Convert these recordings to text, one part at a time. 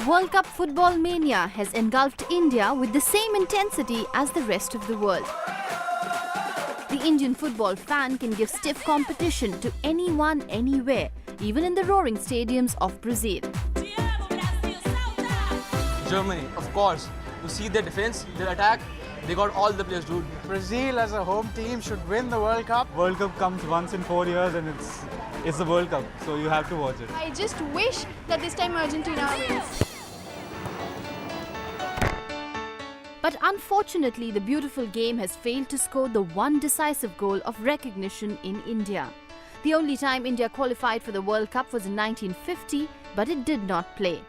World Cup football mania has engulfed India with the same intensity as the rest of the world. The Indian football fan can give stiff competition to anyone, anywhere, even in the roaring stadiums of Brazil. Germany, of course. You see their defense, their attack, they got all the players, dude. Brazil as a home team should win the World Cup. World Cup comes once in 4 years and it's the World Cup, so you have to watch it. I just wish that this time Argentina wins. But unfortunately, the beautiful game has failed to score the one decisive goal of recognition in India. The only time India qualified for the World Cup was in 1950, but it did not play.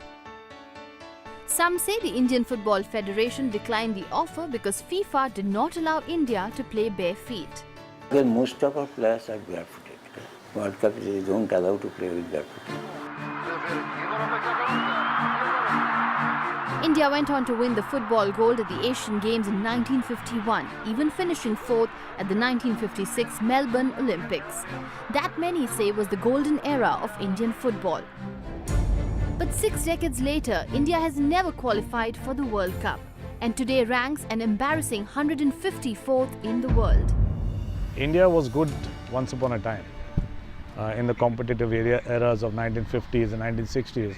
Some say the Indian Football Federation declined the offer because FIFA did not allow India to play bare feet. Well, most of our players are barefooted. World Cup they don't allow to play with barefoot. India went on to win the football gold at the Asian Games in 1951, even finishing fourth at the 1956 Melbourne Olympics. That many say was the golden era of Indian football. But 6 decades later, India has never qualified for the World Cup and today ranks an embarrassing 154th in the world. India was good once upon a time in the competitive eras of 1950s and 1960s,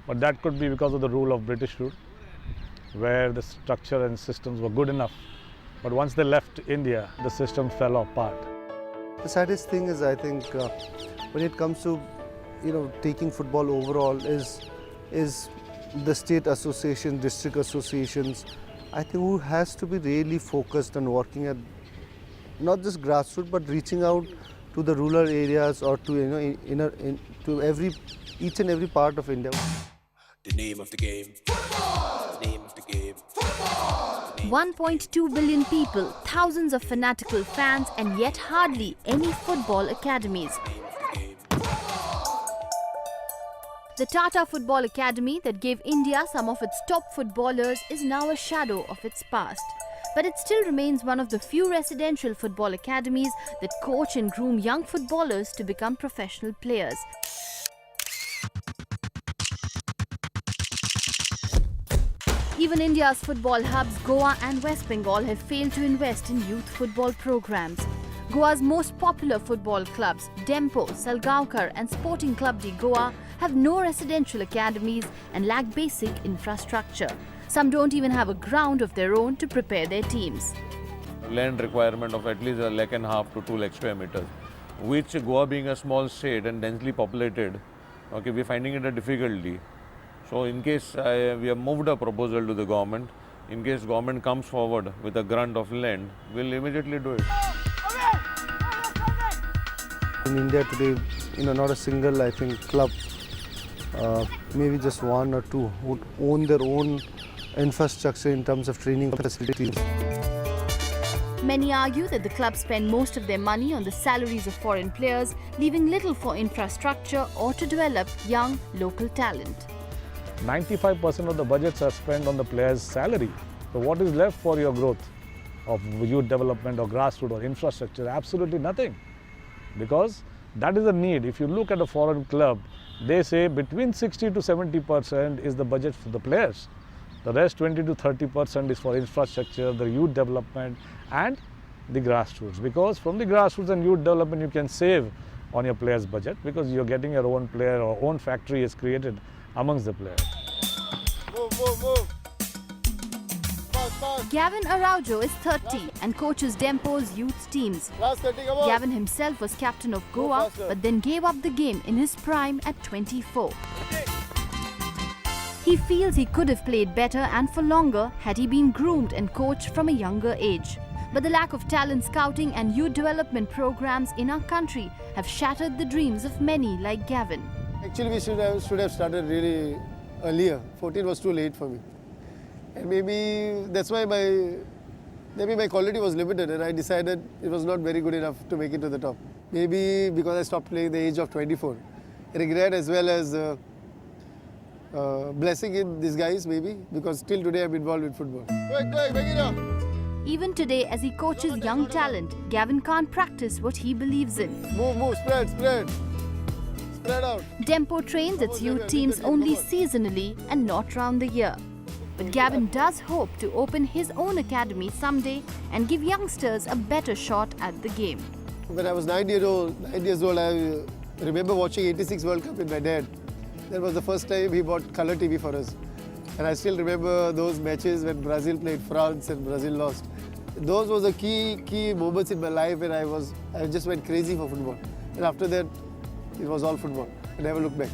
but that could be because of the rule of British rule, where the structure and systems were good enough. But once they left India, the system fell apart. The saddest thing is, I think, when it comes to taking football overall is the state association, district associations. I think who has to be really focused on working at not just grassroots but reaching out to the rural areas or to to each and every part of India. The name of the game. Football! The name of the game. Football! 1.2 billion people, thousands of fanatical fans, and yet hardly any football academies. The Tata Football Academy that gave India some of its top footballers is now a shadow of its past. But it still remains one of the few residential football academies that coach and groom young footballers to become professional players. Even India's football hubs, Goa and West Bengal, have failed to invest in youth football programs. Goa's most popular football clubs, Dempo, Salgaonkar and Sporting Club de Goa, have no residential academies and lack basic infrastructure. Some don't even have a ground of their own to prepare their teams. Land requirement of at least 1.5 lakh to 2 lakh square meters, which Goa being a small state and densely populated, we're finding it a difficulty. So in case we have moved a proposal to the government, in case government comes forward with a grant of land, we'll immediately do it. In India today, not a single, I think, club, maybe just one or two, would own their own infrastructure in terms of training facilities. Many argue that the clubs spend most of their money on the salaries of foreign players, leaving little for infrastructure or to develop young local talent. 95% of the budgets are spent on the player's salary. So what is left for your growth of youth development or grassroots or infrastructure? Absolutely nothing. Because that is a need. If you look at a foreign club, they say between 60 to 70% is the budget for the players. The rest 20 to 30% is for infrastructure, the youth development and the grassroots. Because from the grassroots and youth development you can save on your players' budget because you're getting your own player or own factory is created amongst the players. Move. Pass. Gavin Araujo is 30 and coaches Dempo's youth teams. Last 30, come on. Gavin himself was captain of Goa but then gave up the game in his prime at 24. He feels he could have played better and for longer had he been groomed and coached from a younger age. But the lack of talent scouting and youth development programs in our country have shattered the dreams of many like Gavin. Actually, we should have started really earlier. 14 was too late for me. And maybe that's why my quality was limited and I decided it was not very good enough to make it to the top. Maybe because I stopped playing at the age of 24. I regret as well as blessing in disguise maybe because till today I'm involved with football. Quick, make it up! Even today, as he coaches young talent, Gavin can't practice what he believes in. Move, spread. Spread out. Dempo trains its youth teams only seasonally and not round the year. But Gavin does hope to open his own academy someday and give youngsters a better shot at the game. When I was 9 years old, I remember watching 86 World Cup with my dad. That was the first time he bought color TV for us. And I still remember those matches when Brazil played France and Brazil lost. Those were the key moments in my life when I just went crazy for football. And after that, it was all football. I never looked back.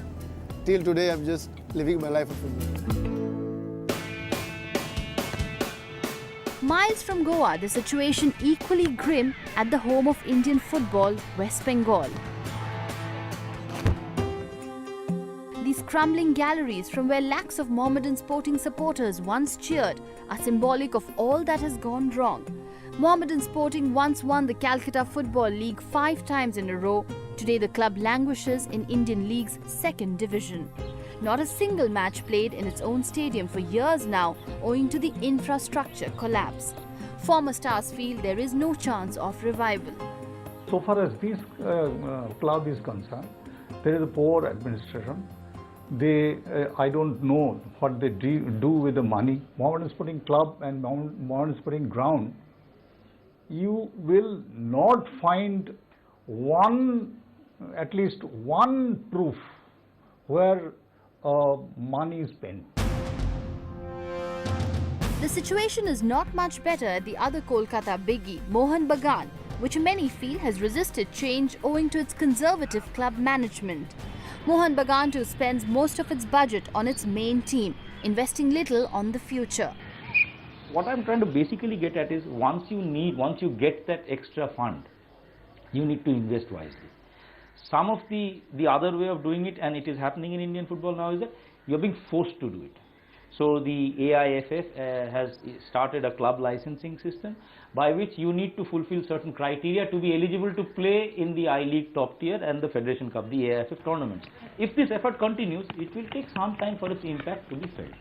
Till today, I'm just living my life of football. Miles from Goa, the situation equally grim at the home of Indian football, West Bengal. These crumbling galleries from where lakhs of Mohammedan Sporting supporters once cheered are symbolic of all that has gone wrong. Mohammedan Sporting once won the Calcutta Football League 5 times in a row. Today the club languishes in Indian League's second division. Not a single match played in its own stadium for years now owing to the infrastructure collapse. Former stars feel there is no chance of revival. So far as this club is concerned, there is a poor administration. I don't know what they do with the money. Mohammedan Sporting Club and Mohammedan Sporting Ground, you will not find at least one proof where money is spent. The situation is not much better at the other Kolkata biggie, Mohun Bagan, which many feel has resisted change owing to its conservative club management. Mohun Bagan too spends most of its budget on its main team, investing little on the future. What I'm trying to basically get at is once you get that extra fund, you need to invest wisely. Some of the other way of doing it, and it is happening in Indian football now, is that you're being forced to do it. So the AIFF has started a club licensing system by which you need to fulfill certain criteria to be eligible to play in the I-League top tier and the Federation Cup, the AIFF tournaments. If this effort continues, it will take some time for its impact to be felt.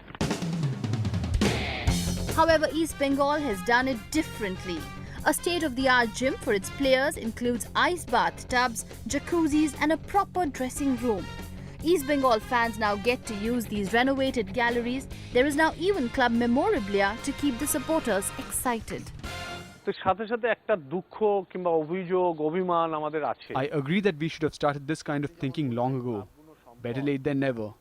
However, East Bengal has done it differently. A state-of-the-art gym for its players includes ice bath tubs, jacuzzis and a proper dressing room. East Bengal fans now get to use these renovated galleries. There is now even club memorabilia to keep the supporters excited. I agree that we should have started this kind of thinking long ago. Better late than never.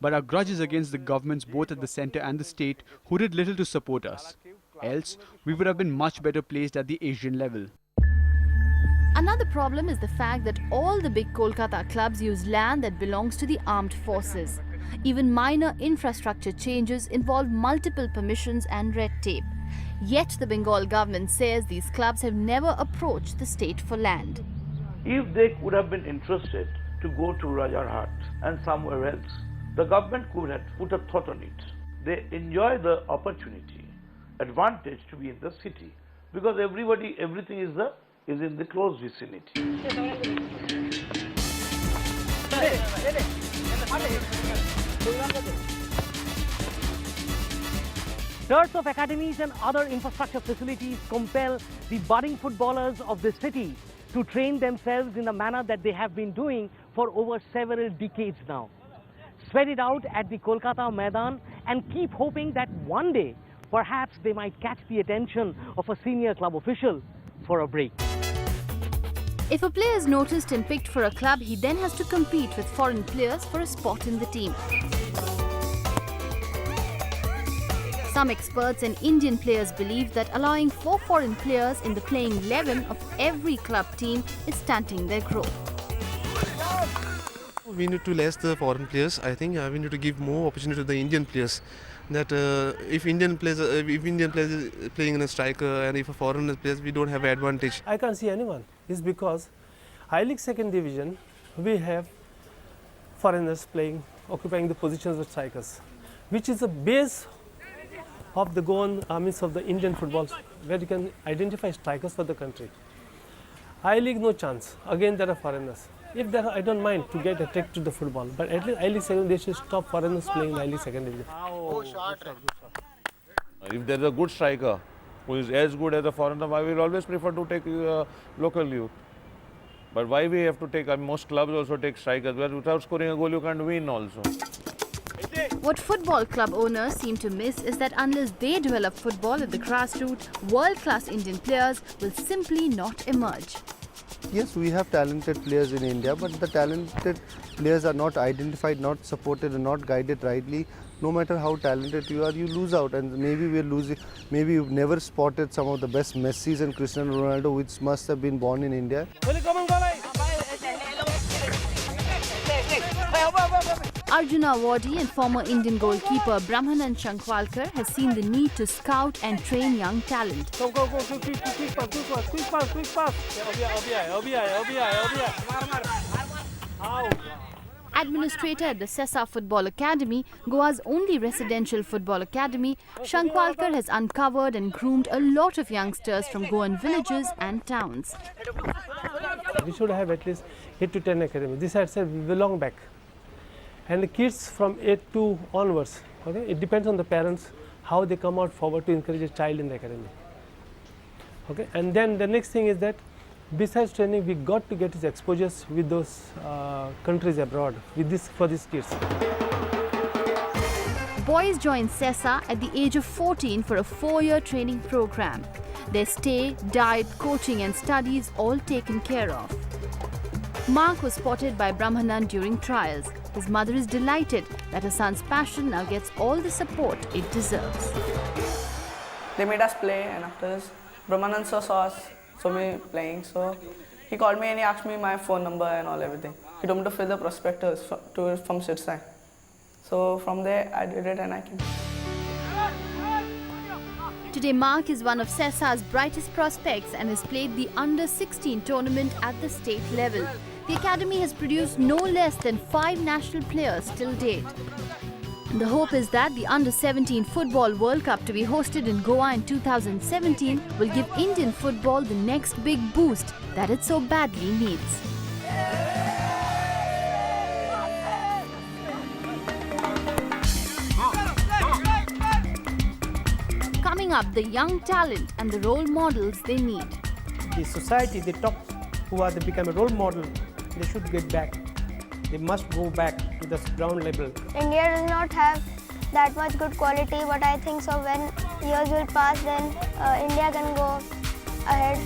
But our grudge is against the governments both at the centre and the state who did little to support us. Else, we would have been much better placed at the Asian level. Another problem is the fact that all the big Kolkata clubs use land that belongs to the armed forces. Even minor infrastructure changes involve multiple permissions and red tape. Yet the Bengal government says these clubs have never approached the state for land. If they could have been interested to go to Rajarhat and somewhere else, the government could have put a thought on it. They enjoy the advantage to be in the city because everything is in the close vicinity. Dearth of academies and other infrastructure facilities compel the budding footballers of the city to train themselves in the manner that they have been doing for over several decades now. Sweat it out at the Kolkata Maidan and keep hoping that one day perhaps they might catch the attention of a senior club official for a break. If a player is noticed and picked for a club, he then has to compete with foreign players for a spot in the team. Some experts and Indian players believe that allowing 4 foreign players in the playing 11 of every club team is stunting their growth. We need to less the foreign players. I think we need to give more opportunity to the Indian players. That if Indian players playing in a striker and if a foreigner plays, we don't have an advantage. I can't see anyone. It's because I-League second division, we have foreigners occupying the positions of strikers, which is the base of the Goan armies of the Indian football, where you can identify strikers for the country. I-League, no chance. Again, there are foreigners. If there are, I don't mind to get attracted to the football, but at least I-League second, they should stop foreigners playing I-League second division. If there is a good striker who is as good as a foreigner, I will always prefer to take local youth. But why we have to take, most clubs also take strikers, where without scoring a goal you can't win also. What football club owners seem to miss is that unless they develop football at the grassroots, world-class Indian players will simply not emerge. Yes, we have talented players in India, but the talented players are not identified, not supported and not guided rightly. No matter how talented you are, you lose out, and maybe we're losing. Maybe you've never spotted some of the best Messis and Cristiano Ronaldo, which must have been born in India. Arjuna awardee and former Indian goalkeeper Brahmanand Shankwalkar has seen the need to scout and train young talent. Go, quick pass. Administrator at the Sessa Football Academy, Goa's only residential football academy, Shankwalkar has uncovered and groomed a lot of youngsters from Goan villages and towns. We should have at least 8 to 10 academies. This I said we belong back. And the kids from 8 to onwards, okay, it depends on the parents how they come out forward to encourage a child in the academy. Okay, and then the next thing is that besides training, we got to get his exposures with those countries abroad for these kids. Boys join Sessa at the age of 14 for a 4-year training program. Their stay, diet, coaching and studies all taken care of. Mark was spotted by Brahmanand during trials. His mother is delighted that her son's passion now gets all the support it deserves. They made us play, and after this, Brahmanand saw me playing, so he called me and he asked me my phone number and everything. He told me to fill the prospectus from Sirsai. So from there I did it and I came. Today Mark is one of Sessa's brightest prospects and has played the Under-16 tournament at the state level. The academy has produced no less than 5 national players till date. The hope is that the Under-17 Football World Cup to be hosted in Goa in 2017 will give Indian football the next big boost that it so badly needs. Coming up, the young talent and the role models they need. The society, the top who are become a role model, they should get back. They must go back to the ground level. India does not have that much good quality, but I think so when years will pass, then India can go ahead.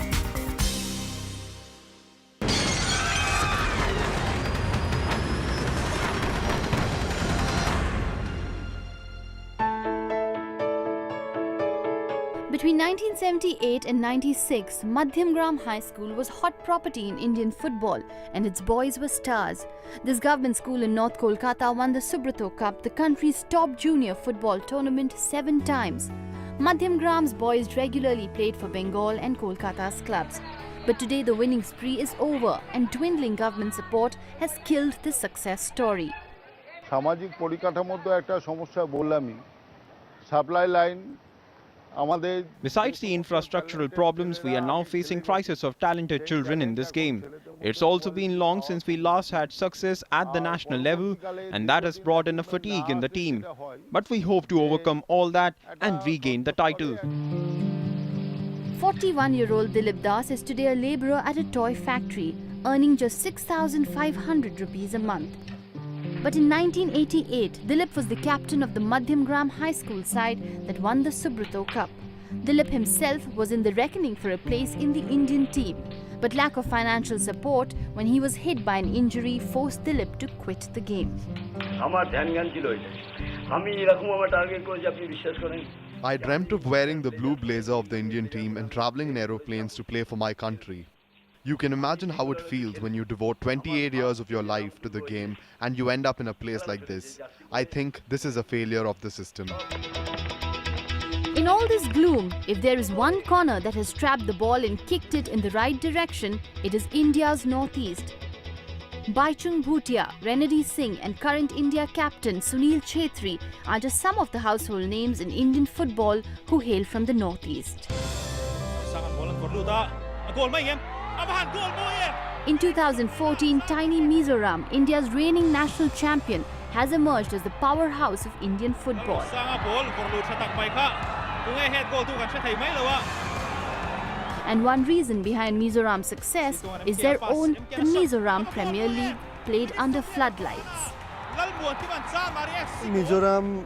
Between 1978 and 96, Madhyamgram High School was hot property in Indian football and its boys were stars. This government school in North Kolkata won the Subrato Cup, the country's top junior football tournament, 7 times. Madhyamgram's boys regularly played for Bengal and Kolkata's clubs. But today the winning spree is over and dwindling government support has killed this success story. সামাজিক পরিকাঠামোর তো একটা সমস্যা বললামই supply line Besides the infrastructural problems, we are now facing crisis of talented children in this game. It's also been long since we last had success at the national level, and that has brought in a fatigue in the team. But we hope to overcome all that and regain the title. 41-year-old Dilip Das is today a labourer at a toy factory, earning just 6,500 rupees a month. But in 1988, Dilip was the captain of the Madhyamgram High School side that won the Subrato Cup. Dilip himself was in the reckoning for a place in the Indian team. But lack of financial support when he was hit by an injury forced Dilip to quit the game. I dreamt of wearing the blue blazer of the Indian team and travelling in aeroplanes to play for my country. You can imagine how it feels when you devote 28 years of your life to the game and you end up in a place like this. I think this is a failure of the system. In all this gloom, if there is one corner that has trapped the ball and kicked it in the right direction, it is India's northeast. Baichung Bhutia, Renedy Singh and current India captain Sunil Chhetri are just some of the household names in Indian football who hail from the northeast. In 2014, tiny Mizoram, India's reigning national champion, has emerged as the powerhouse of Indian football. And one reason behind Mizoram's success is their own the Mizoram Premier League, played under floodlights. Mizoram,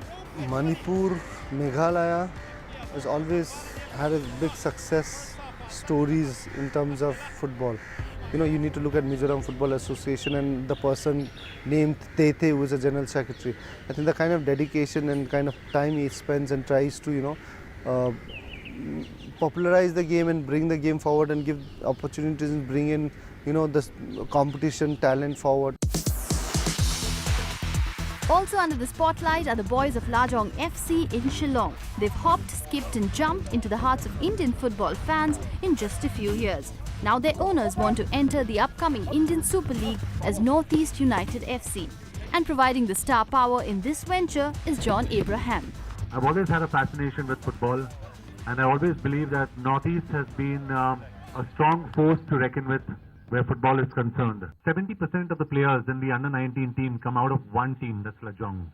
Manipur, Meghalaya has always had a big success stories in terms of football. You know, you need to look at Mizoram Football Association and the person named Tete, who is a general secretary. I think the kind of dedication and kind of time he spends and tries to, you know, popularize the game and bring the game forward and give opportunities and bring in, you know, the competition talent forward. Also under the spotlight are the boys of Lajong FC in Shillong. They've hopped, skipped and jumped into the hearts of Indian football fans in just a few years. Now their owners want to enter the upcoming Indian Super League as Northeast United FC. And providing the star power in this venture is John Abraham. I've always had a fascination with football, and I always believe that Northeast has been a strong force to reckon with where football is concerned. 70% of the players in the under-19 team come out of one team, that's Lajong.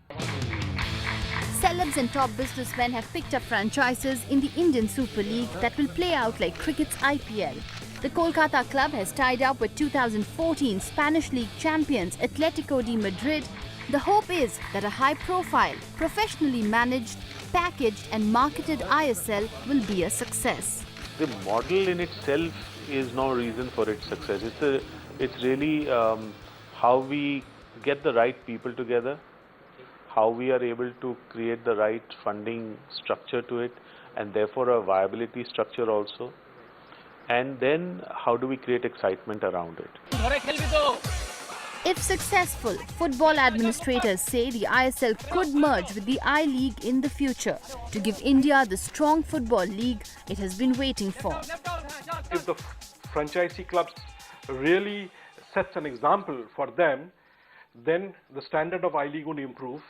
Celebs and top businessmen have picked up franchises in the Indian Super League that will play out like cricket's IPL. The Kolkata club has tied up with 2014 Spanish League champions Atletico de Madrid. The hope is that a high-profile, professionally managed, packaged and marketed ISL will be a success. The model in itself is no reason for its success. It's really how we get the right people together, how we are able to create the right funding structure to it, and therefore a viability structure also. And then how do we create excitement around it? If successful, football administrators say the ISL could merge with the I-League in the future to give India the strong football league it has been waiting for. If the franchisee clubs really sets an example for them, then the standard of I-League would improve,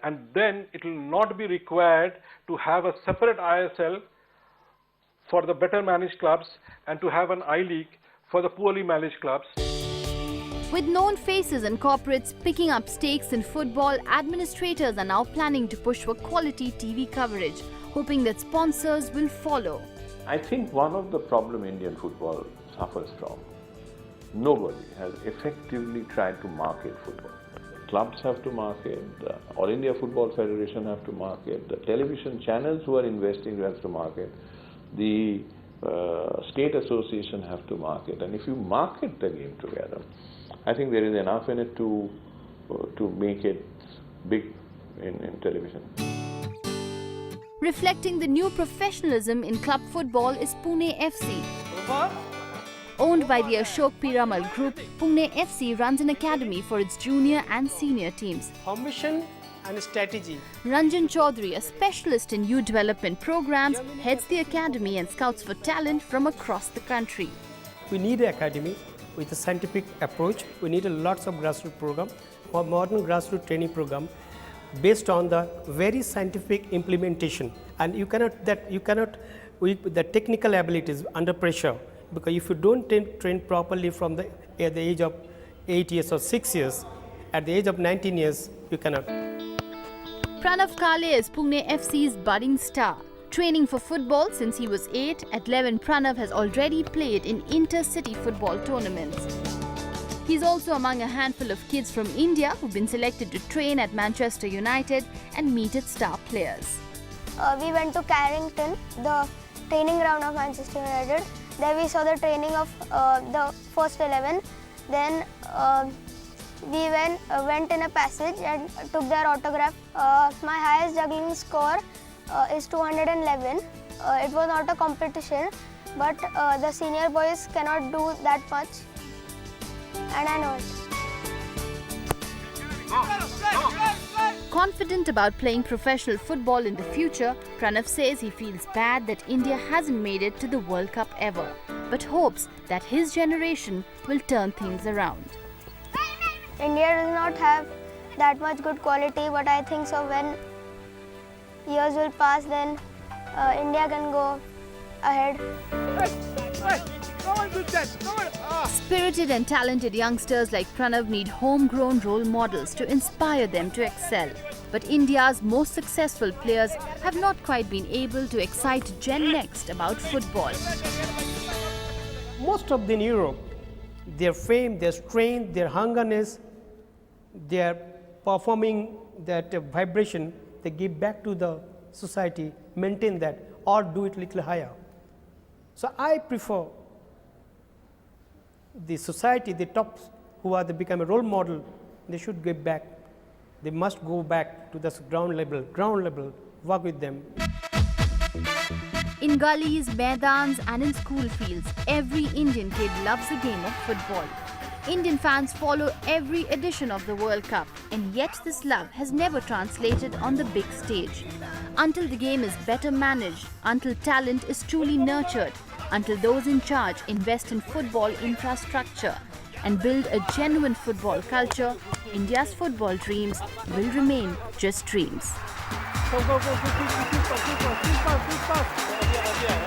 and then it will not be required to have a separate ISL for the better managed clubs and to have an I-League for the poorly managed clubs. With known faces and corporates picking up stakes in football, administrators are now planning to push for quality TV coverage, hoping that sponsors will follow. I think one of the problems Indian football suffers from, nobody has effectively tried to market football. Clubs have to market, the All India Football Federation have to market, the television channels who are investing have to market, the state association have to market, and if you market the game together, I think there is enough in it to make it big in television. Reflecting the new professionalism in club football is Pune FC. Owned by the Ashok Piramal Group, Pune FC runs an academy for its junior and senior teams. Formation and strategy. Ranjan Chaudhary, a specialist in youth development programs, heads the academy and scouts for talent from across the country. We need an academy with a scientific approach. We need lots of grassroots program, or modern grassroots training program based on the very scientific implementation. And you cannot with the technical abilities under pressure, because if you don't train properly from at the age of 8 years or 6 years, at the age of 19 years, you cannot. Pranav Kale is Pune FC's budding star. Training for football since he was 8, at 11 Pranav has already played in inter-city football tournaments. He's also among a handful of kids from India who've been selected to train at Manchester United and meet its star players. We went to Carrington, the training ground of Manchester United. There we saw the training of the first 11. Then we went in a passage and took their autograph. My highest juggling score is 211. It was not a competition, but the senior boys cannot do that much, and I know it. Confident about playing professional football in the future, Pranav says he feels bad that India hasn't made it to the World Cup ever, but hopes that his generation will turn things around. India does not have that much good quality, but I think so when years will pass, then India can go ahead. Spirited and talented youngsters like Pranav need homegrown role models to inspire them to excel. But India's most successful players have not quite been able to excite Gen Next about football. most of them in Europe, their fame, their strength, their hungerness, their performing that vibration, they give back to the society, maintain that, or do it little higher. So I prefer the society, the tops who are they become a role model, they should give back. They must go back to the ground level, work with them. In gullies, maidans and in school fields, every Indian kid loves the game of football. Indian fans follow every edition of the World Cup, and yet this love has never translated on the big stage. Until the game is better managed, until talent is truly nurtured, until those in charge invest in football infrastructure and build a genuine football culture, India's football dreams will remain just dreams. Go, go, go, keep pass.